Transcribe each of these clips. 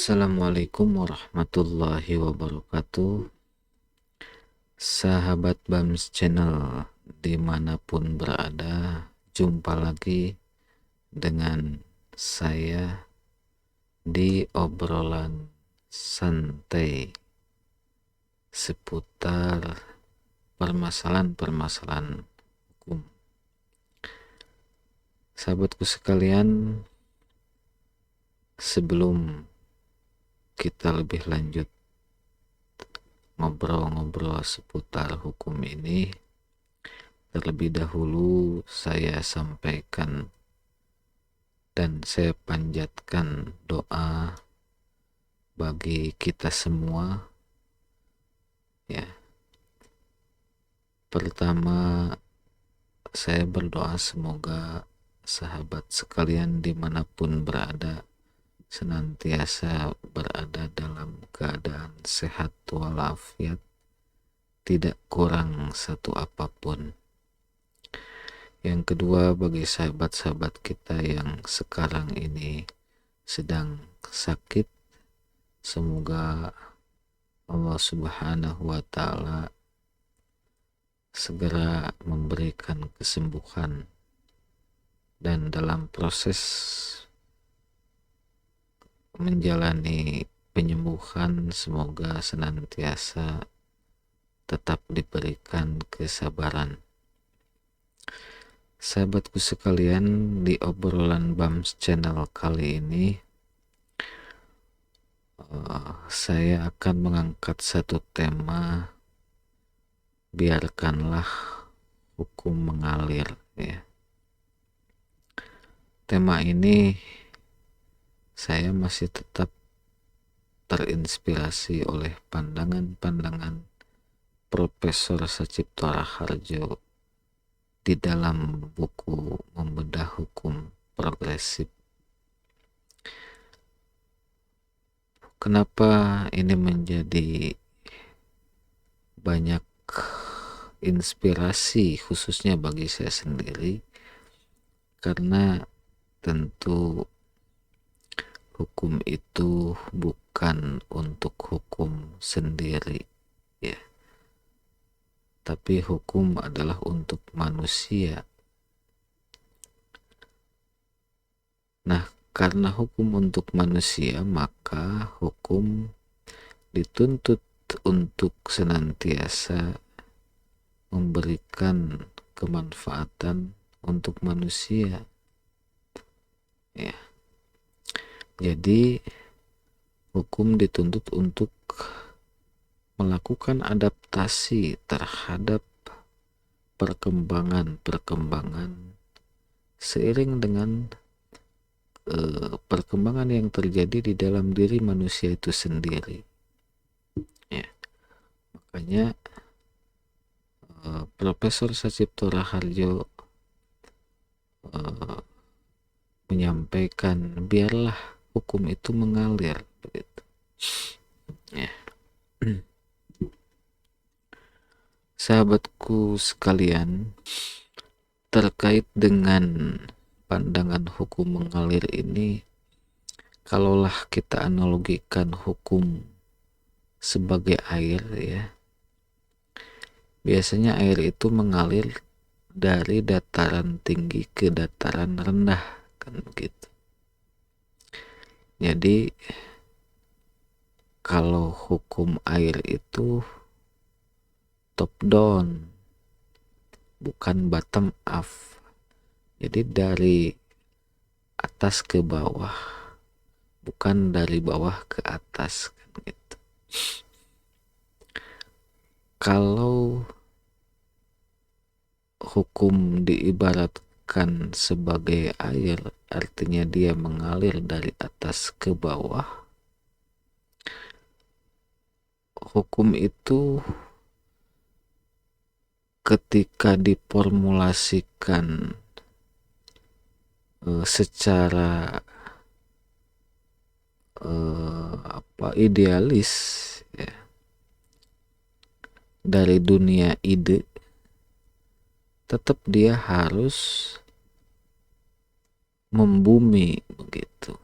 Assalamualaikum warahmatullahi wabarakatuh. Sahabat Bams Channel dimanapun berada, jumpa lagi dengan saya di obrolan santai seputar permasalahan-permasalahan hukum. Sahabatku sekalian, sebelum kita lebih lanjut ngobrol-ngobrol seputar hukum ini, terlebih dahulu saya sampaikan dan saya panjatkan doa bagi kita semua, ya. Pertama, saya berdoa semoga sahabat sekalian dimanapun berada senantiasa berada dalam keadaan sehat walafiat, tidak kurang satu apapun. Yang kedua, bagi sahabat-sahabat kita yang sekarang ini sedang sakit, semoga Allah Subhanahu wa Ta'ala segera memberikan kesembuhan, dan dalam proses menjalani penyembuhan semoga senantiasa tetap diberikan kesabaran. Sahabatku sekalian, di obrolan Bams Channel kali ini saya akan mengangkat satu tema, biarkanlah hukum mengalir, ya. Tema ini saya masih tetap terinspirasi oleh pandangan-pandangan Profesor Sacipto Raharjo di dalam buku Membedah Hukum Progresif. Kenapa ini menjadi banyak inspirasi khususnya bagi saya sendiri? Karena tentu hukum itu bukan untuk hukum sendiri, ya. Tapi hukum adalah untuk manusia. Nah, karena hukum untuk manusia, maka hukum dituntut untuk senantiasa memberikan kemanfaatan untuk manusia, ya. Jadi hukum dituntut untuk melakukan adaptasi terhadap perkembangan seiring dengan perkembangan yang terjadi di dalam diri manusia itu sendiri, ya. Makanya Profesor Sacipto Raharjo menyampaikan biarlah hukum itu mengalir, begitu, ya. Sahabatku sekalian, terkait dengan pandangan hukum mengalir ini, kalaulah kita analogikan hukum sebagai air, ya, biasanya air itu mengalir dari dataran tinggi ke dataran rendah, kan begitu. Jadi kalau hukum air itu top down, bukan bottom up. Jadi dari atas ke bawah, bukan dari bawah ke atas, kan gitu. Kalau hukum diibaratkan sebagai air, artinya dia mengalir dari atas ke bawah. Hukum itu ketika diformulasikan secara idealis, ya, dari dunia ide, tetap dia harus membumi, begitu.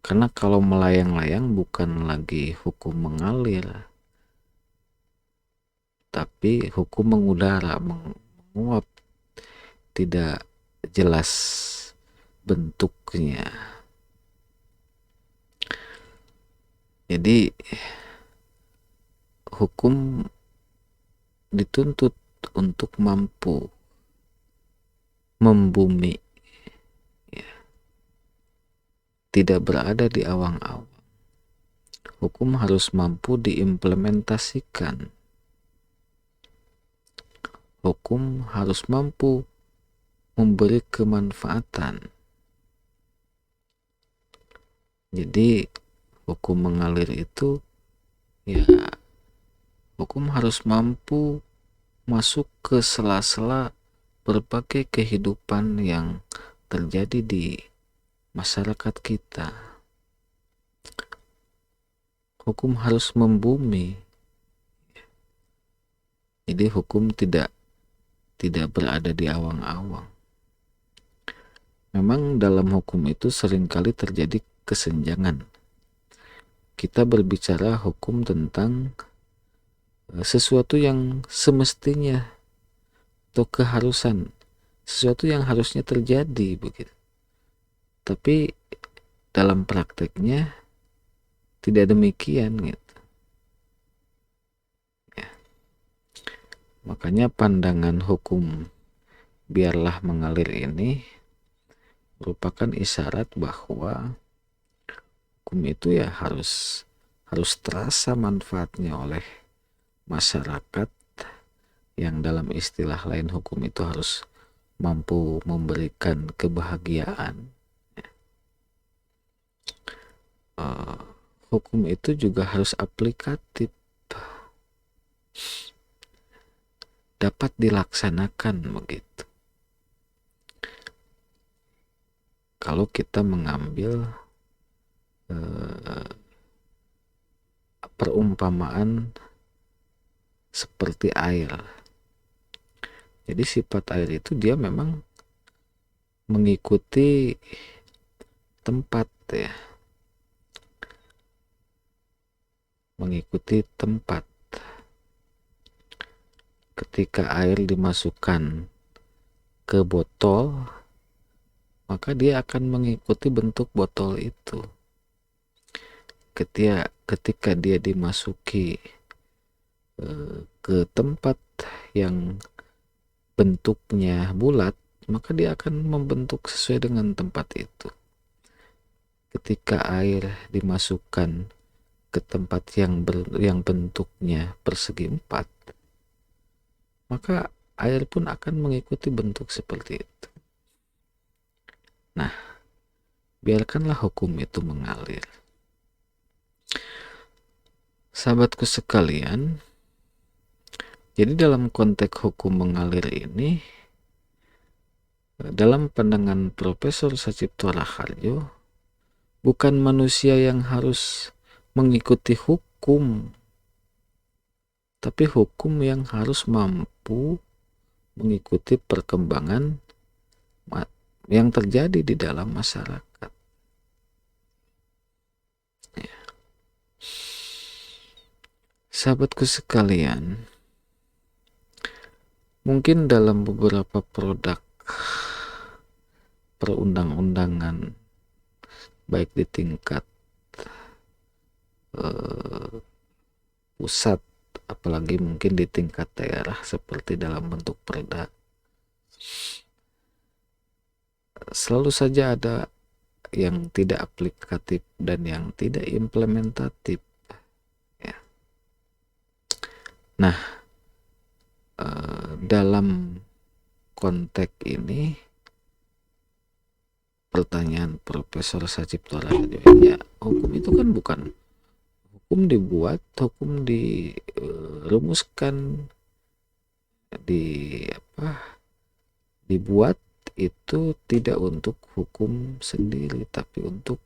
Karena kalau melayang-layang bukan lagi hukum mengalir, tapi hukum mengudara, menguap, tidak jelas bentuknya. Jadi hukum dituntut untuk mampu membumi, ya, tidak berada di awang-awang. Hukum harus mampu diimplementasikan. Hukum harus mampu memberi kemanfaatan. Jadi hukum mengalir itu, ya, hukum harus mampu masuk ke sela-sela berbagai kehidupan yang terjadi di masyarakat kita. Hukum harus membumi. Jadi hukum tidak berada di awang-awang. Memang dalam hukum itu seringkali terjadi kesenjangan. Kita berbicara hukum tentang sesuatu yang semestinya atau keharusan, sesuatu yang harusnya terjadi begitu. Tapi dalam prakteknya tidak demikian gitu. Ya. Makanya pandangan hukum biarlah mengalir ini merupakan isyarat bahwa hukum itu ya harus terasa manfaatnya oleh masyarakat, yang dalam istilah lain hukum itu harus mampu memberikan kebahagiaan. Hukum itu juga harus aplikatif, dapat dilaksanakan begitu. Kalau kita mengambil perumpamaan seperti air. Jadi sifat air itu dia memang mengikuti tempat, ya. Mengikuti tempat. Ketika air dimasukkan ke botol, maka dia akan mengikuti bentuk botol itu. Ketika dia dimasuki ke tempat yang bentuknya bulat, maka dia akan membentuk sesuai dengan tempat itu. Ketika air dimasukkan ke tempat yang bentuknya persegi 4, maka air pun akan mengikuti bentuk seperti itu. Nah, biarkanlah hukum itu mengalir. Sahabatku sekalian, jadi dalam konteks hukum mengalir ini, dalam pandangan Profesor Sacipto Raharjo, bukan manusia yang harus mengikuti hukum, tapi hukum yang harus mampu mengikuti perkembangan yang terjadi di dalam masyarakat. Ya. Sahabatku sekalian, mungkin dalam beberapa produk perundang-undangan, baik di tingkat pusat, apalagi mungkin di tingkat daerah seperti dalam bentuk perda, selalu saja ada yang tidak aplikatif dan yang tidak implementatif, ya. Nah, dalam konteks ini pertanyaan Profesor Sacipto Raharjo, ya, hukum itu kan bukan hukum dibuat, hukum dirumuskan, dibuat itu tidak untuk hukum sendiri, tapi untuk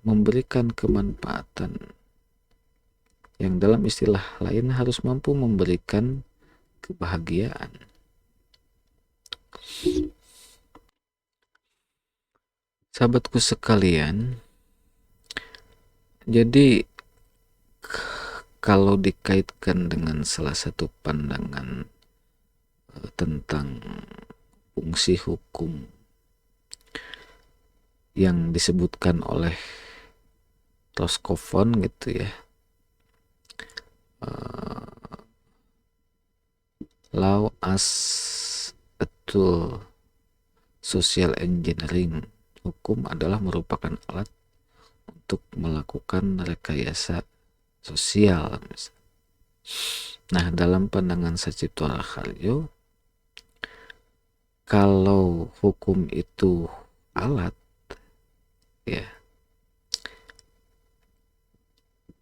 memberikan kemanfaatan, yang dalam istilah lain harus mampu memberikan kebahagiaan. Sahabatku sekalian, Jadi kalau dikaitkan dengan salah satu pandangan tentang fungsi hukum yang disebutkan oleh Roscoffon gitu ya, law as a tool social engineering, hukum adalah merupakan alat untuk melakukan rekayasa sosial. Nah, dalam pandangan Sacipto Raharjo, kalau hukum itu alat, ya,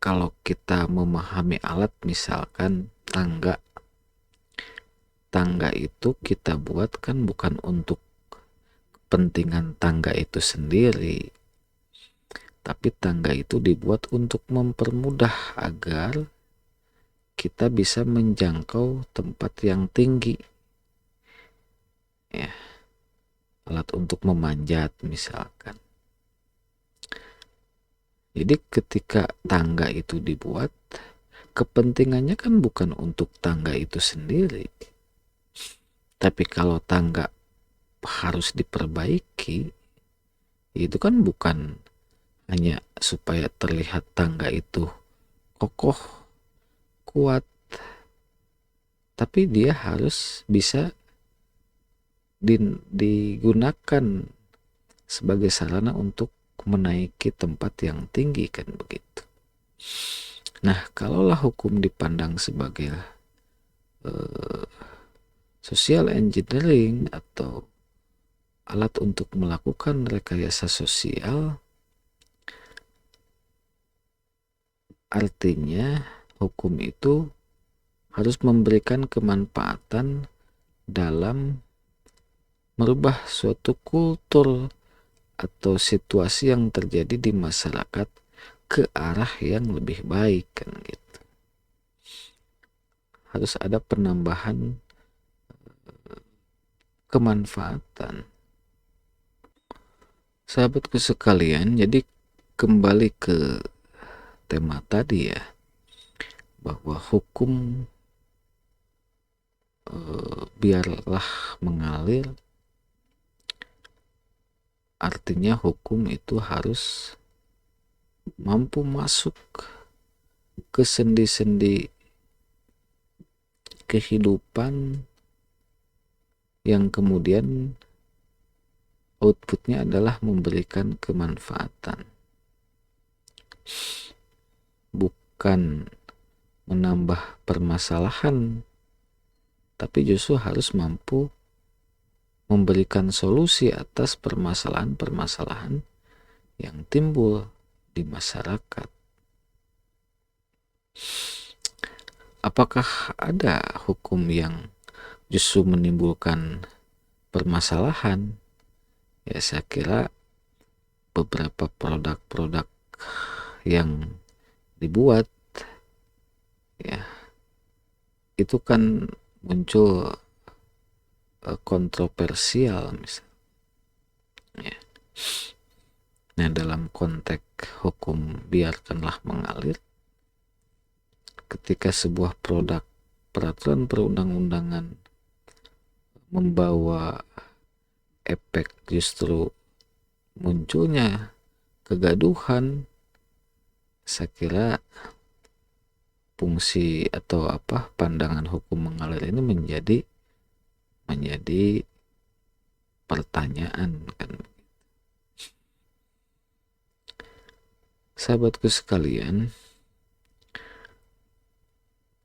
kalau kita memahami alat, misalkan tangga itu kita buat kan bukan untuk kepentingan tangga itu sendiri, tapi tangga itu dibuat untuk mempermudah agar kita bisa menjangkau tempat yang tinggi, ya, alat untuk memanjat misalkan. Jadi ketika tangga itu dibuat, kepentingannya kan bukan untuk tangga itu sendiri, tapi kalau tangga harus diperbaiki, itu kan bukan hanya supaya terlihat tangga itu kokoh, kuat, tapi dia harus bisa digunakan sebagai sarana untuk menaiki tempat yang tinggi, kan begitu. Nah, kalaulah hukum dipandang sebagai social engineering atau alat untuk melakukan rekayasa sosial, artinya hukum itu harus memberikan kemanfaatan dalam merubah suatu kultur atau situasi yang terjadi di masyarakat ke arah yang lebih baik, kan gitu. Harus ada penambahan kemanfaatan. Sahabatku sekalian, jadi kembali ke tema tadi ya, bahwa hukum biarlah mengalir, artinya hukum itu harus mampu masuk ke sendi-sendi kehidupan yang kemudian outputnya adalah memberikan kemanfaatan, bukan menambah permasalahan, tapi justru harus mampu memberikan solusi atas permasalahan-permasalahan yang timbul di masyarakat. Apakah ada hukum yang justru menimbulkan permasalahan? Ya, saya kira beberapa produk-produk yang dibuat, ya, itu kan muncul kontroversial misalnya. Ya. Nah, dalam konteks hukum biarkanlah mengalir, ketika sebuah produk peraturan perundang-undangan membawa efek justru munculnya kegaduhan, saya kira fungsi atau pandangan hukum mengalir ini menjadi pertanyaan, kan. Sahabatku sekalian,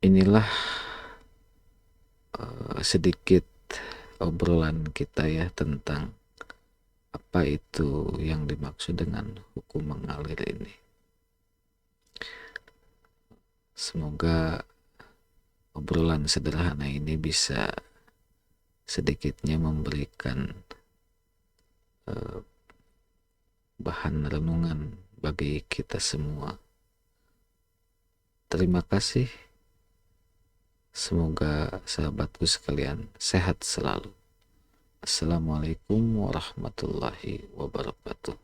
inilah sedikit obrolan kita ya tentang apa itu yang dimaksud dengan hukum mengalir ini. Semoga obrolan sederhana ini bisa sedikitnya memberikan bahan renungan bagi kita semua. Terima kasih. Semoga sahabatku sekalian sehat selalu. Assalamualaikum warahmatullahi wabarakatuh.